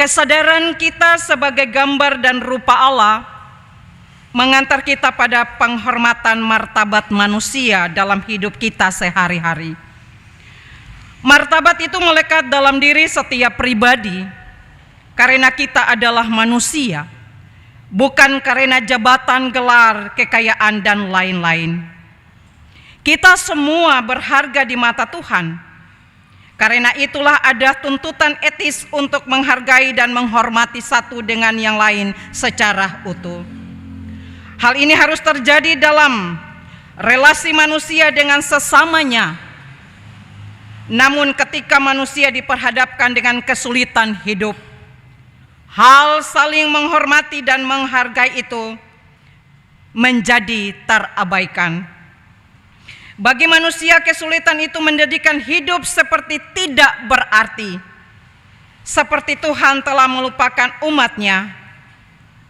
Kesadaran kita sebagai gambar dan rupa Allah mengantar kita pada penghormatan martabat manusia dalam hidup kita sehari-hari. Martabat itu melekat dalam diri setiap pribadi karena kita adalah manusia, bukan karena jabatan, gelar, kekayaan, dan lain-lain. Kita semua berharga di mata Tuhan. Karena itulah ada tuntutan etis untuk menghargai dan menghormati satu dengan yang lain secara utuh. Hal ini harus terjadi dalam relasi manusia dengan sesamanya. Namun ketika manusia diperhadapkan dengan kesulitan hidup, hal saling menghormati dan menghargai itu menjadi terabaikan. Bagi manusia, kesulitan itu menjadikan hidup seperti tidak berarti. Seperti Tuhan telah melupakan umatnya.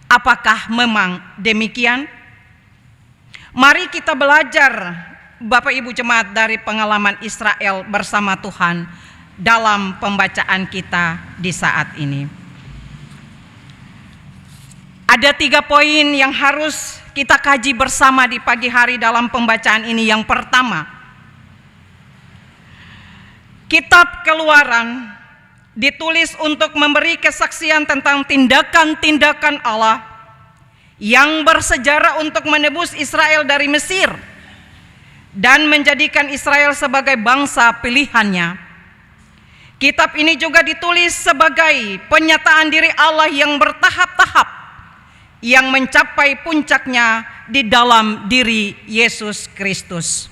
Apakah memang demikian? Mari kita belajar, Bapak Ibu Jemaat, dari pengalaman Israel bersama Tuhan dalam pembacaan kita di saat ini. Ada 3 poin yang harus kita kaji bersama di pagi hari dalam pembacaan ini. Yang pertama, Kitab Keluaran ditulis untuk memberi kesaksian tentang tindakan-tindakan Allah yang bersejarah untuk menebus Israel dari Mesir dan menjadikan Israel sebagai bangsa pilihannya. Kitab ini juga ditulis sebagai penyataan diri Allah yang bertahap-tahap, yang mencapai puncaknya di dalam diri Yesus Kristus.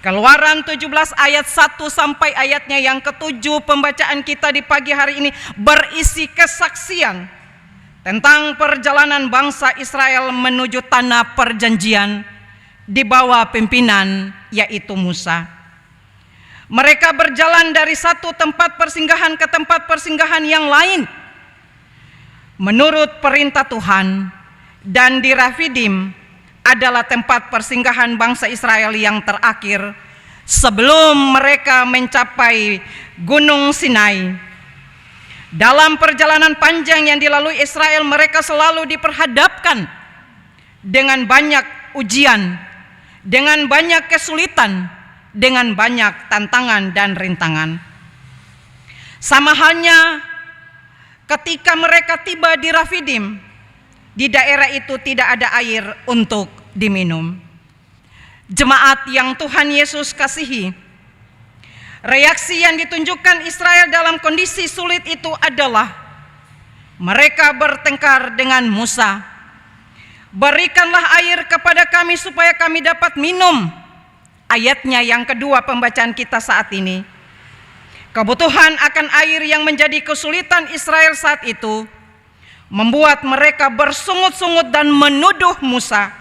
Keluaran 17 ayat 1 sampai ayatnya yang ke-7 pembacaan kita di pagi hari ini berisi kesaksian tentang perjalanan bangsa Israel menuju tanah perjanjian di bawah pimpinan yaitu Musa. Mereka berjalan dari satu tempat persinggahan ke tempat persinggahan yang lain menurut perintah Tuhan, dan di Rafidim adalah tempat persinggahan bangsa Israel yang terakhir sebelum mereka mencapai Gunung Sinai. Dalam perjalanan panjang yang dilalui Israel, mereka selalu diperhadapkan dengan banyak ujian, dengan banyak kesulitan, dengan banyak tantangan dan rintangan. Sama halnya ketika mereka tiba di Rafidim, di daerah itu tidak ada air untuk diminum. Jemaat yang Tuhan Yesus kasihi, reaksi yang ditunjukkan Israel dalam kondisi sulit itu adalah mereka bertengkar dengan Musa. Berikanlah air kepada kami supaya kami dapat minum. Ayatnya yang kedua pembacaan kita saat ini. Kebutuhan akan air yang menjadi kesulitan Israel saat itu membuat mereka bersungut-sungut dan menuduh Musa,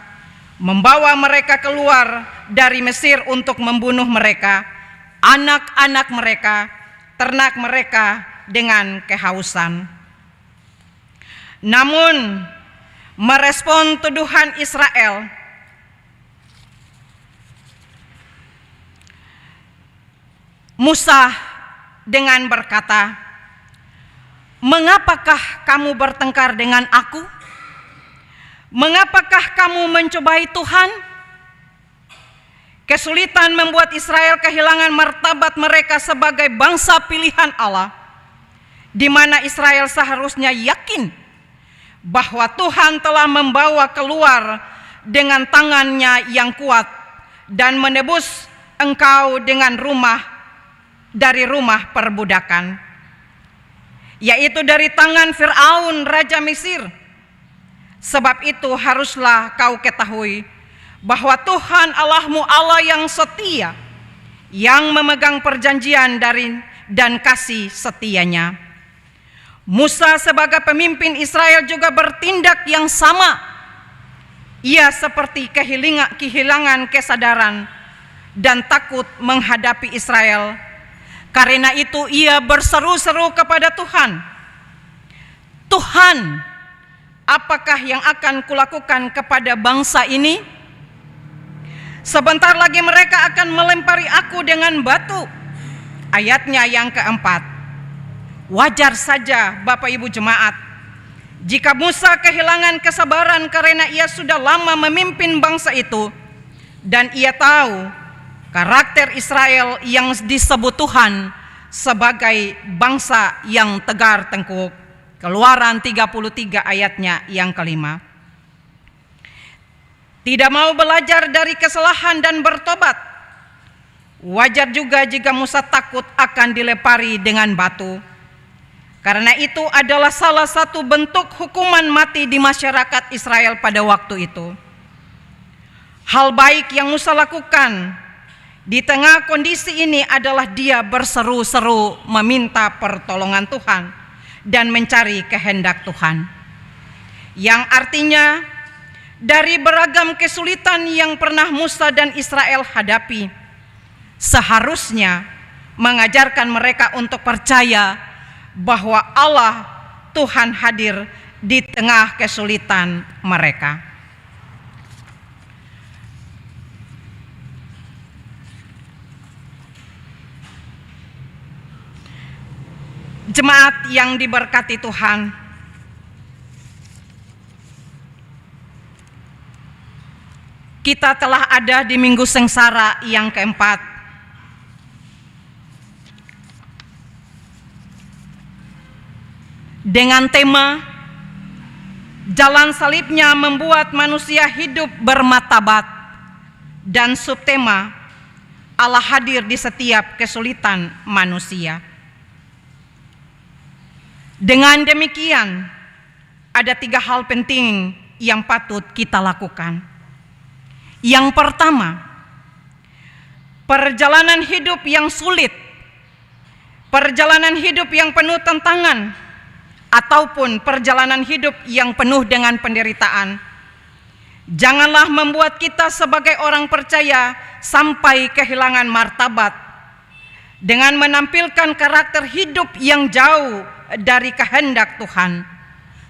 membawa mereka keluar dari Mesir untuk membunuh mereka, anak-anak mereka, ternak mereka dengan kehausan. Namun, merespon tuduhan Israel, Musa dengan berkata, "Mengapakah kamu bertengkar dengan aku? Mengapakah kamu mencobai Tuhan?" Kesulitan membuat Israel kehilangan martabat mereka sebagai bangsa pilihan Allah, di mana Israel seharusnya yakin bahwa Tuhan telah membawa keluar dengan tangannya yang kuat dan menebus engkau dari rumah perbudakan, yaitu dari tangan Fir'aun Raja Mesir. Sebab itu haruslah kau ketahui bahwa Tuhan Allahmu Allah yang setia, yang memegang perjanjian dan kasih setianya. Musa sebagai pemimpin Israel juga bertindak yang sama. Ia seperti kehilangan kesadaran dan takut menghadapi Israel. Karena itu ia berseru-seru kepada Tuhan, "Tuhan, apakah yang akan kulakukan kepada bangsa ini? Sebentar lagi mereka akan melempari aku dengan batu." Ayatnya yang keempat, Wajar saja Bapak Ibu jemaat, jika Musa kehilangan kesabaran karena ia sudah lama memimpin bangsa itu, dan ia tahu karakter Israel yang disebut Tuhan sebagai bangsa yang tegar tengkuk. Keluaran 33 ayatnya yang kelima. Tidak mau belajar dari kesalahan dan bertobat. Wajar juga jika Musa takut akan dilepari dengan batu. Karena itu adalah salah satu bentuk hukuman mati di masyarakat Israel pada waktu itu. Hal baik yang Musa lakukan di tengah kondisi ini adalah dia berseru-seru meminta pertolongan Tuhan dan mencari kehendak Tuhan. Yang artinya dari beragam kesulitan yang pernah Musa dan Israel hadapi, seharusnya mengajarkan mereka untuk percaya bahwa Allah Tuhan hadir di tengah kesulitan mereka. Jemaat yang diberkati Tuhan, kita telah ada di Minggu Sengsara yang keempat. Dengan tema jalan salibnya membuat manusia hidup bermartabat, dan subtema Allah hadir di setiap kesulitan manusia. Dengan demikian, ada 3 hal penting yang patut kita lakukan. Yang pertama, perjalanan hidup yang sulit, perjalanan hidup yang penuh tantangan, ataupun perjalanan hidup yang penuh dengan penderitaan, janganlah membuat kita sebagai orang percaya sampai kehilangan martabat dengan menampilkan karakter hidup yang jauh dari kehendak Tuhan,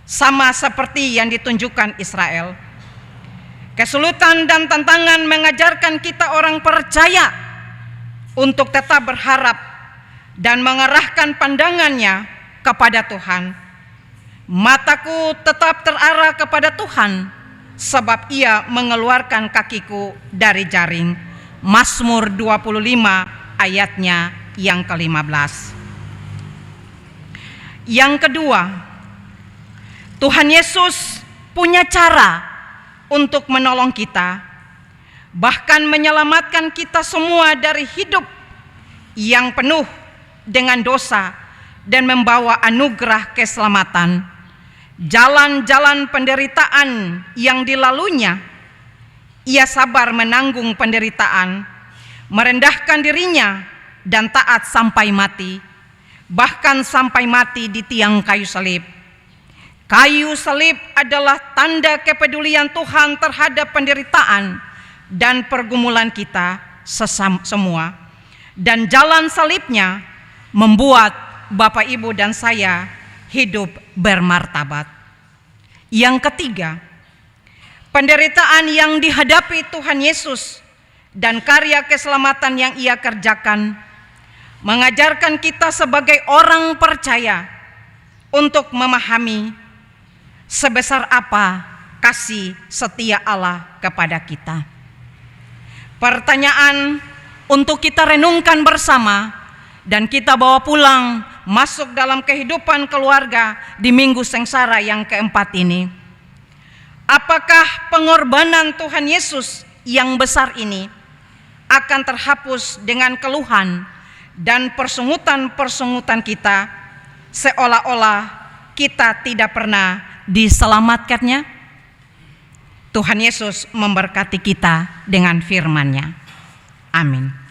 sama seperti yang ditunjukkan Israel. Kesulitan dan tantangan mengajarkan kita orang percaya untuk tetap berharap dan mengarahkan pandangannya kepada Tuhan. Mataku tetap terarah kepada Tuhan, sebab Ia mengeluarkan kakiku dari jaring. Mazmur 25 ayatnya yang ke-15. Yang kedua, Tuhan Yesus punya cara untuk menolong kita, bahkan menyelamatkan kita semua dari hidup yang penuh dengan dosa dan membawa anugerah keselamatan. Jalan-jalan penderitaan yang dilaluinya, Ia sabar menanggung penderitaan, merendahkan dirinya dan taat sampai mati, bahkan sampai mati di tiang kayu salib. Kayu salib adalah tanda kepedulian Tuhan terhadap penderitaan dan pergumulan kita semua. Dan jalan salibnya membuat Bapak, Ibu, dan saya hidup bermartabat. Yang ketiga, penderitaan yang dihadapi Tuhan Yesus dan karya keselamatan yang Ia kerjakan mengajarkan kita sebagai orang percaya untuk memahami sebesar apa kasih setia Allah kepada kita. Pertanyaan untuk kita renungkan bersama dan kita bawa pulang masuk dalam kehidupan keluarga di Minggu Sengsara yang keempat ini. Apakah pengorbanan Tuhan Yesus yang besar ini akan terhapus dengan keluhan dan persungutan-persungutan kita, seolah-olah kita tidak pernah diselamatkannya? Tuhan Yesus memberkati kita dengan firman-Nya. Amin.